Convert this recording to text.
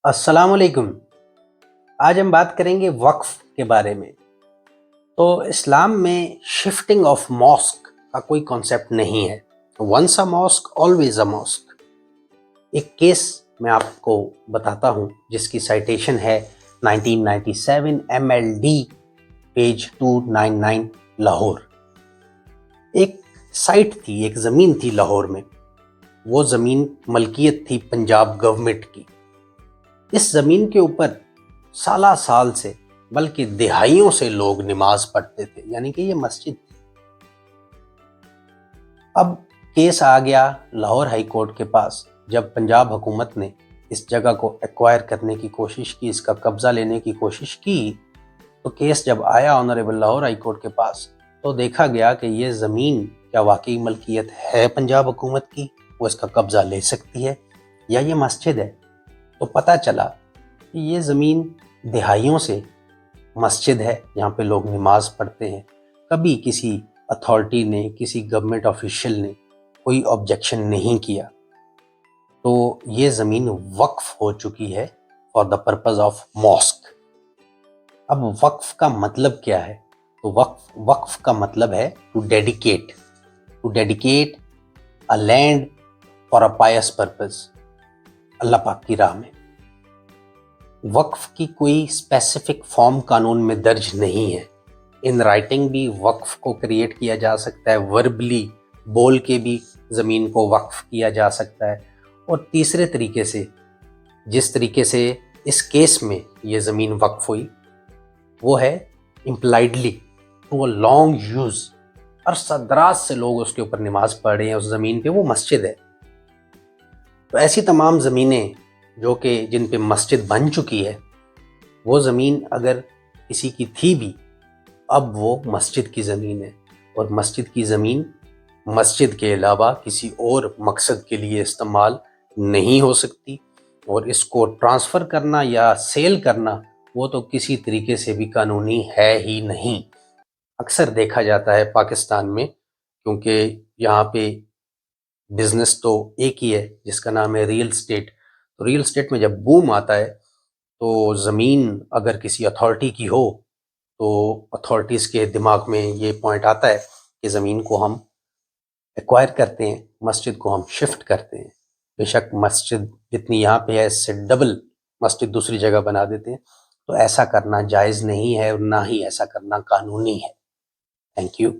अस्सलाम वालेकुम। आज हम बात करेंगे वक्फ के बारे में। तो इस्लाम में शिफ्टिंग ऑफ मॉस्क का कोई कॉन्सेप्ट नहीं है। Once a mosque always a mosque. एक केस मैं आपको बताता हूँ जिसकी साइटेशन है 1997 MLD पेज 299 लाहौर। एक साइट थी, एक ज़मीन थी लाहौर में। वो ज़मीन मलकियत थी पंजाब गवर्नमेंट की। इस ज़मीन के ऊपर साला साल से बल्कि दिहाइयों से लोग नमाज पढ़ते थे, यानी कि ये मस्जिद थी। अब केस आ गया लाहौर हाई कोर्ट के पास। जब पंजाब हुकूमत ने इस जगह को एक्वायर करने की कोशिश की, इसका कब्जा लेने की कोशिश की, तो केस जब आया ऑनरेबल लाहौर हाई कोर्ट के पास, तो देखा गया कि ये ज़मीन क्या वाकई मलकियत है पंजाब हुकूमत की, वो इसका कब्जा ले सकती है, या ये मस्जिद है। तो पता चला कि ये ज़मीन दिहाइयों से मस्जिद है, यहाँ पे लोग नमाज पढ़ते हैं। कभी किसी अथॉरिटी ने, किसी गवर्नमेंट ऑफिशियल ने कोई ऑब्जेक्शन नहीं किया। तो ये ज़मीन वक्फ हो चुकी है for the purpose of mosque. अब वक्फ का मतलब क्या है? तो वक्फ का मतलब है to dedicate a land for a pious purpose, अल्लाह पाक की राह में। वक्फ की कोई स्पेसिफिक फॉर्म कानून में दर्ज नहीं है। इन राइटिंग भी वक्फ को क्रिएट किया जा सकता है, वर्बली बोल के भी ज़मीन को वक्फ किया जा सकता है। और तीसरे तरीके से, जिस तरीके से इस केस में ये ज़मीन वक्फ हुई, वो है impliedly to a long use. अरसा दराज से लोग उसके ऊपर नमाज पढ़ रहे हैं, उस ज़मीन पे वो मस्जिद है। तो ऐसी तमाम ज़मीनें जो कि जिन पे मस्जिद बन चुकी है, वो ज़मीन अगर किसी की थी भी, अब वो मस्जिद की ज़मीन है। और मस्जिद की ज़मीन मस्जिद के अलावा किसी और मकसद के लिए इस्तेमाल नहीं हो सकती। और इसको ट्रांसफ़र करना या सेल करना, वो तो किसी तरीके से भी कानूनी है ही नहीं। अक्सर देखा जाता है पाकिस्तान में, क्योंकि यहाँ पे बिज़नेस तो एक ही है जिसका नाम है रियल एस्टेट। तो रियल एस्टेट में जब बूम आता है, तो ज़मीन अगर किसी अथॉरिटी की हो, तो अथॉरिटीज़ के दिमाग में ये पॉइंट आता है कि ज़मीन को हम एक्वायर करते हैं, मस्जिद को हम शिफ्ट करते हैं। बेशक मस्जिद जितनी यहाँ पे है, इससे डबल मस्जिद दूसरी जगह बना देते हैं। तो ऐसा करना जायज़ नहीं है और ना ही ऐसा करना कानूनी है। Thank you.